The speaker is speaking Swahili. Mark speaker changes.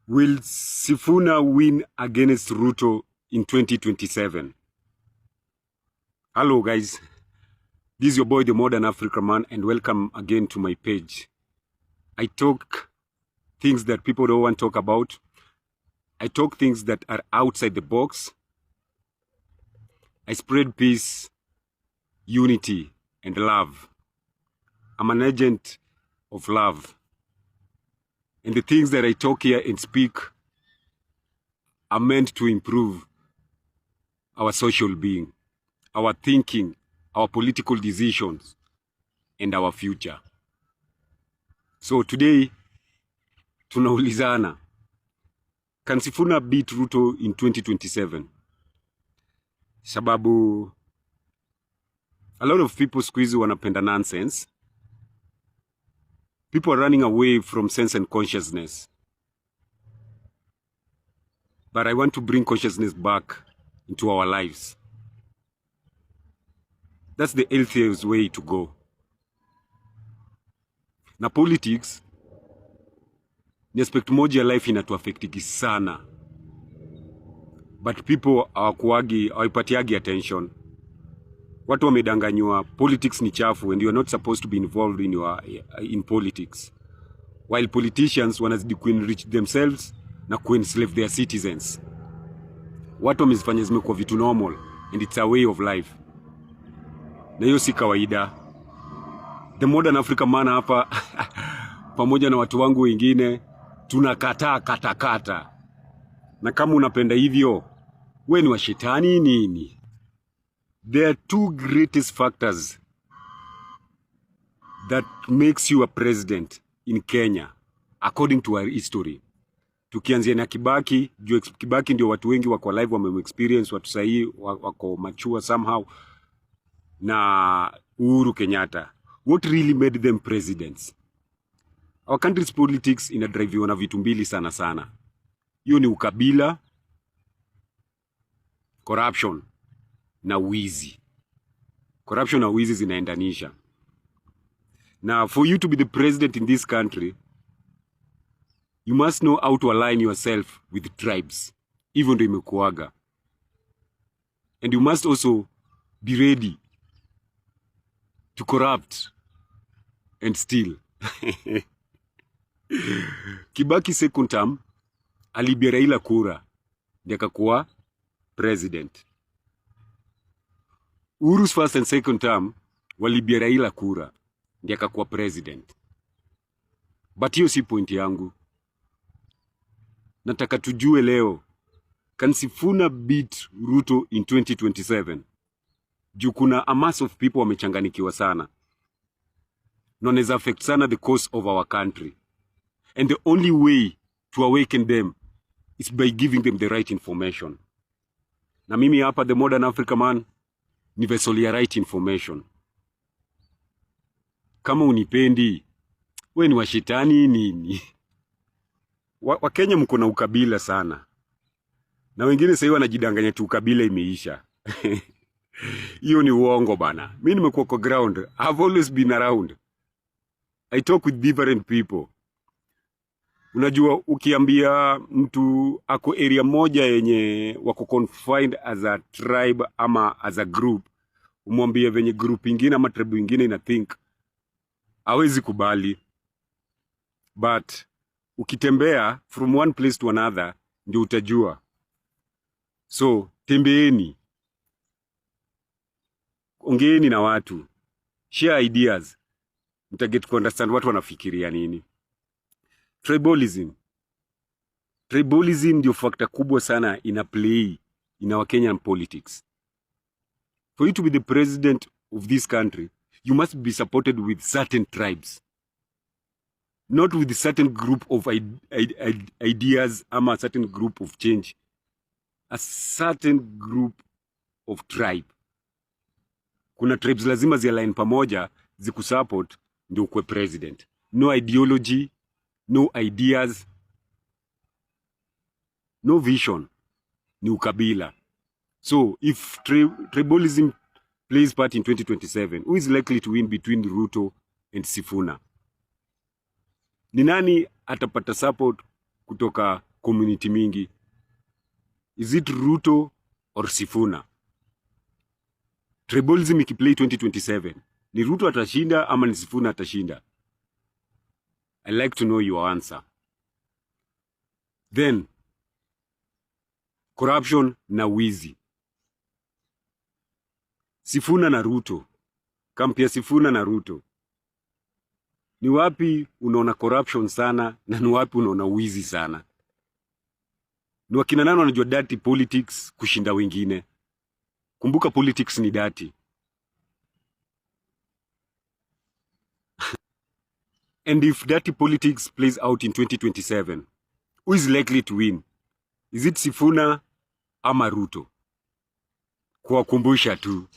Speaker 1: Will Sifuna win against Ruto in 2027? Hello guys, this is your boy the Modern Africa Man, and welcome again to my page. I talk things that people don't want to talk about. I talk things that are outside the box. I spread peace, unity, and love. I'm an agent of love. And the things that I talk here and speak are meant to improve our social being, our thinking, our political decisions, and our future. So today, tunaulizana, can Sifuna beat Ruto in 2027? Sababu, a lot of people squeeze wanapenda nonsense. People are running away from sense and consciousness. But I want to bring consciousness back into our lives. That's the healthiest way to go. Na politics, ni aspect moja ya life inatuaffectiki sana. But people hawapatiagi attention. Watu wamedanganywa, politics ni chafu and you are not supposed to be involved in politics. While politicians wanazidi kuenrich themselves na kuenslave their citizens. Watu wamezifanya zimekuwa vitu normal and it's a way of life. Na hiyo si kawaida. The Modern Africa Man hapa pamoja na watu wangu wengine tunakataa katakata. Na kama unapenda hivyo, wewe ni wa shetani nini? There are two greatest factors that makes you a president in Kenya according to our history. Tukianzia na Kibaki, juu Kibaki ndio watu wengi wako live wame-experience, watu sahi wako mature somehow, na Uhuru Kenyatta. What really made them presidents? Our country's politics inadriviwa na vitu mbili sana sana. Hiyo ni ukabila, corruption na wizi. Corruption na wizi zinaendanisha. Now, for you to be the president in this country, you must know how to align yourself with tribes, even though imekuaga. And you must also be ready to corrupt and steal. Kibaki second term, alibia Raila kura, ndiye akakuwa president. Uhuru's first and second term, walibia Raila kura, ndiye akakuwa president. But hiyo si point yangu. Nataka tujue leo, can Sifuna beat Ruto in 2027? Juu kuna a mass of people wamechanganikiwa sana. Noneza affect sana the course of our country. And the only way to awaken them is by giving them the right information. Na mimi hapa the Modern Africa Man, ni vessel ya right information. Kama unipendi, we ni wa shetani nini? Wakenya mko na ukabila sana. Na wengine sasa wanajidanganya tu ukabila imeisha. Hiyo ni uongo bana. Mimi nimekuwa kwa ground. I've always been around. I talk with different people. Unajua ukiambia mtu ako area moja yenye wako confined as a tribe ama as a group, umwambie venye group ingine ama tribe ingine ina think, hawezi kubali. But ukitembea from one place to another ndio utajua. So tembeeni, ongeeni na watu, share ideas, mtaget to understand watu wanafikiria nini. Tribalism ndio factor kubwa sana ina play in our Kenyan politics. For you to be the president of this country, you must be supported with certain tribes. Not with a certain group of ideas ama a certain group of change. A certain group of tribe. Kuna tribes lazima zi-align pamoja, zikusupport, ndio ukwe president. No ideology, no ideas, no vision, ni ukabila. So, if tribalism plays part in 2027, who is likely to win between Ruto and Sifuna? Ni nani atapata support kutoka community mingi. Is it Ruto or Sifuna? Tribalism ikiplay 2027, ni Ruto atashinda ama ni Sifuna atashinda? I like to know your answer. Then corruption na wizi. Sifuna na Ruto, kampia Sifuna na Ruto, ni wapi unaona corruption sana na ni wapi unaona wizi sana? Ni wakina nani wanajua dirty politics kushinda wengine? Kumbuka politics ni dirty. And if dirty politics plays out in 2027, who is likely to win? Is it Sifuna ama Ruto? Kuwakumbusha tu.